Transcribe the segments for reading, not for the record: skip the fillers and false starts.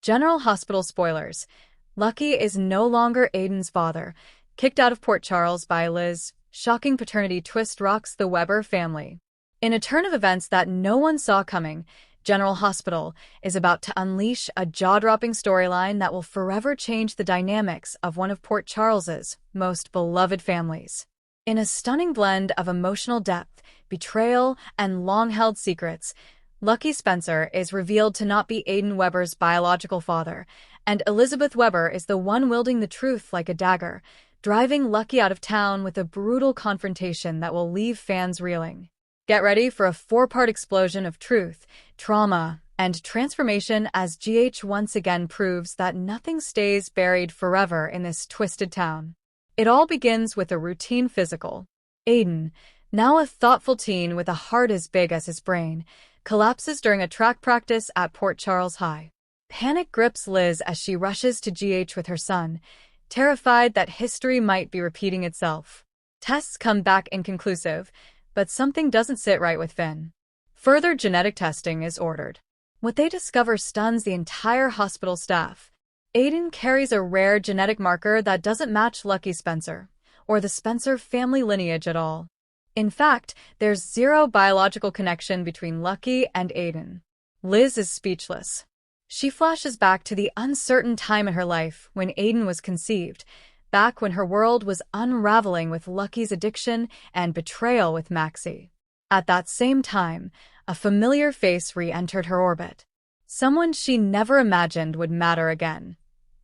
General Hospital spoilers. Lucky is no longer Aiden's father. Kicked out of Port Charles by Liz. Shocking paternity twist rocks the Weber family. In a turn of events that no one saw coming, General Hospital is about to unleash a jaw-dropping storyline that will forever change the dynamics of one of Port Charles's most beloved families. In a stunning blend of emotional depth, betrayal, and long-held secrets, Lucky Spencer is revealed to not be Aiden Weber's biological father, and Elizabeth Weber is the one wielding the truth like a dagger, driving Lucky out of town with a brutal confrontation that will leave fans reeling. Get ready for a 4-part explosion of truth, trauma, and transformation as GH once again proves that nothing stays buried forever in this twisted town. It all begins with a routine physical. Aiden, now a thoughtful teen with a heart as big as his brain, collapses during a track practice at Port Charles High. Panic grips Liz as she rushes to GH with her son, terrified that history might be repeating itself. Tests come back inconclusive, but something doesn't sit right with Finn. Further genetic testing is ordered. What they discover stuns the entire hospital staff. Aiden carries a rare genetic marker that doesn't match Lucky Spencer, or the Spencer family lineage at all. In fact, there's zero biological connection between Lucky and Aiden. Liz is speechless. She flashes back to the uncertain time in her life when Aiden was conceived, back when her world was unraveling with Lucky's addiction and betrayal with Maxie. At that same time, a familiar face re-entered her orbit. Someone she never imagined would matter again.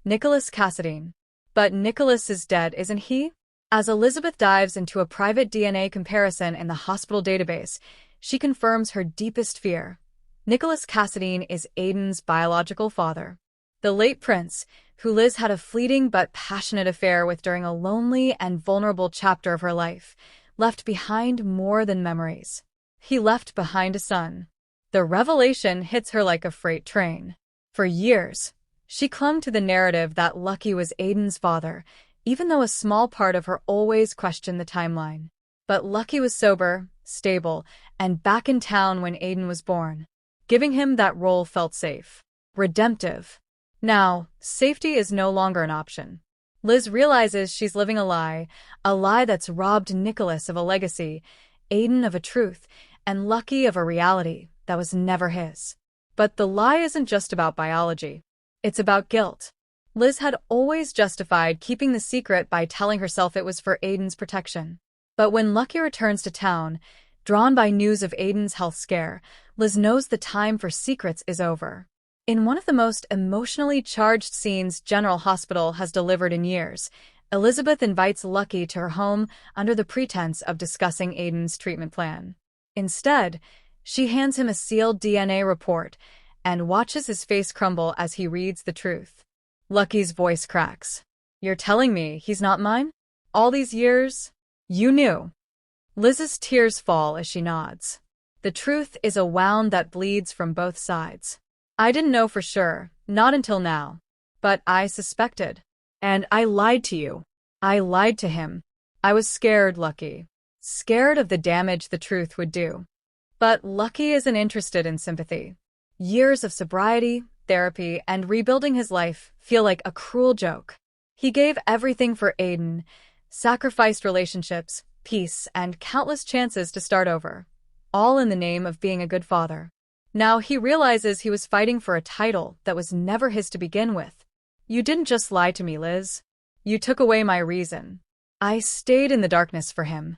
Nicholas Cassadine. But Nicholas is dead, isn't he? As Elizabeth dives into a private DNA comparison in the hospital database, she confirms her deepest fear. Nicholas Cassadine is Aiden's biological father. The late prince, who Liz had a fleeting but passionate affair with during a lonely and vulnerable chapter of her life, left behind more than memories. He left behind a son. The revelation hits her like a freight train. For years, she clung to the narrative that Lucky was Aiden's father, even though a small part of her always questioned the timeline. But Lucky was sober, stable, and back in town when Aiden was born. Giving him that role felt safe. Redemptive. Now, safety is no longer an option. Liz realizes she's living a lie that's robbed Nicholas of a legacy, Aiden of a truth, and Lucky of a reality that was never his. But the lie isn't just about biology. It's about guilt. Liz had always justified keeping the secret by telling herself it was for Aiden's protection. But when Lucky returns to town, drawn by news of Aiden's health scare, Liz knows the time for secrets is over. In one of the most emotionally charged scenes General Hospital has delivered in years, Elizabeth invites Lucky to her home under the pretense of discussing Aiden's treatment plan. Instead, she hands him a sealed DNA report and watches his face crumble as he reads the truth. Lucky's voice cracks. "You're telling me he's not mine? All these years? You knew." Liz's tears fall as she nods. The truth is a wound that bleeds from both sides. "I didn't know for sure, not until now. But I suspected. And I lied to you. I lied to him. I was scared, Lucky. Scared of the damage the truth would do." But Lucky isn't interested in sympathy. Years of sobriety, therapy, and rebuilding his life feel like a cruel joke. He gave everything for Aiden, sacrificed relationships, peace, and countless chances to start over, all in the name of being a good father. Now he realizes he was fighting for a title that was never his to begin with. "You didn't just lie to me, Liz. You took away my reason. I stayed in the darkness for him."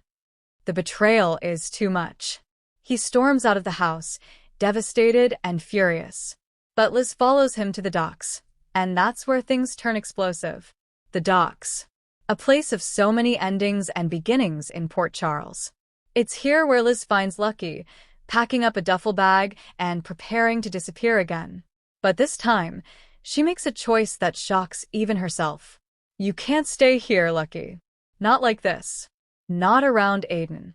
The betrayal is too much. He storms out of the house, devastated and furious. But Liz follows him to the docks, and that's where things turn explosive. The docks. A place of so many endings and beginnings in Port Charles. It's here where Liz finds Lucky, packing up a duffel bag and preparing to disappear again. But this time, she makes a choice that shocks even herself. "You can't stay here, Lucky. Not like this. Not around Aiden."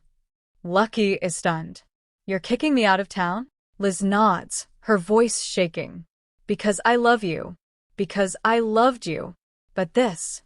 Lucky is stunned. "You're kicking me out of town?" Liz nods, her voice shaking. "Because I love you. Because I loved you. But this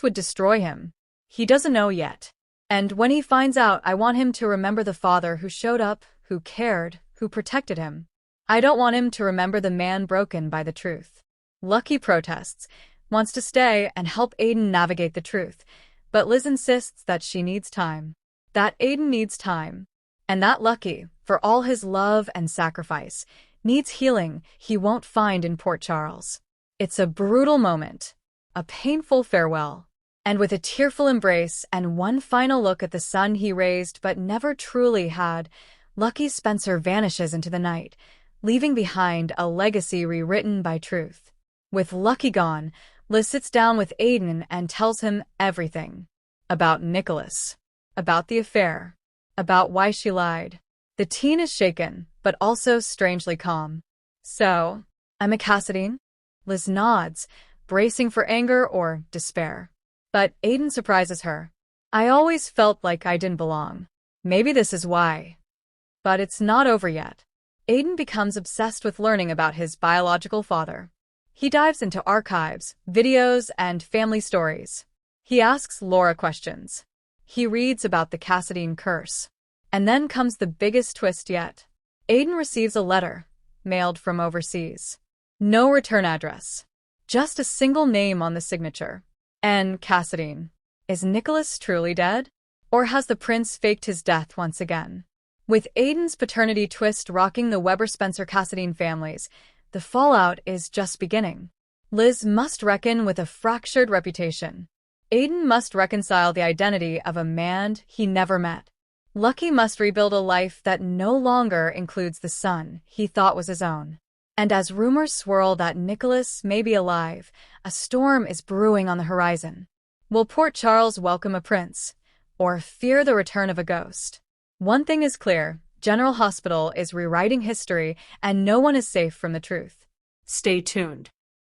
would destroy him. He doesn't know yet. And when he finds out, I want him to remember the father who showed up, who cared, who protected him. I don't want him to remember the man broken by the truth." Lucky protests, wants to stay and help Aiden navigate the truth, but Liz insists that she needs time. That Aiden needs time. And that Lucky, for all his love and sacrifice, needs healing he won't find in Port Charles. It's a brutal moment, a painful farewell. And with a tearful embrace and one final look at the son he raised but never truly had, Lucky Spencer vanishes into the night, leaving behind a legacy rewritten by truth. With Lucky gone, Liz sits down with Aiden and tells him everything. About Nicholas. About the affair. About why she lied. The teen is shaken, but also strangely calm. So, I'm a Cassadine? Liz nods, bracing for anger or despair. But Aiden surprises her. I always felt like I didn't belong. Maybe this is why. But it's not over yet. Aiden becomes obsessed with learning about his biological father. He dives into archives, videos, and family stories. He asks Laura questions. He reads about the Cassadine curse. And then comes the biggest twist yet. Aiden receives a letter, mailed from overseas. No return address. Just a single name on the signature. N. Cassadine. Is Nicholas truly dead? Or has the prince faked his death once again? With Aiden's paternity twist rocking the Weber-Spencer-Cassadine families, the fallout is just beginning. Liz must reckon with a fractured reputation. Aiden must reconcile the identity of a man he never met. Lucky must rebuild a life that no longer includes the son he thought was his own. And as rumors swirl that Nicholas may be alive, a storm is brewing on the horizon. Will Port Charles welcome a prince, or fear the return of a ghost? One thing is clear, General Hospital is rewriting history, and no one is safe from the truth. Stay tuned.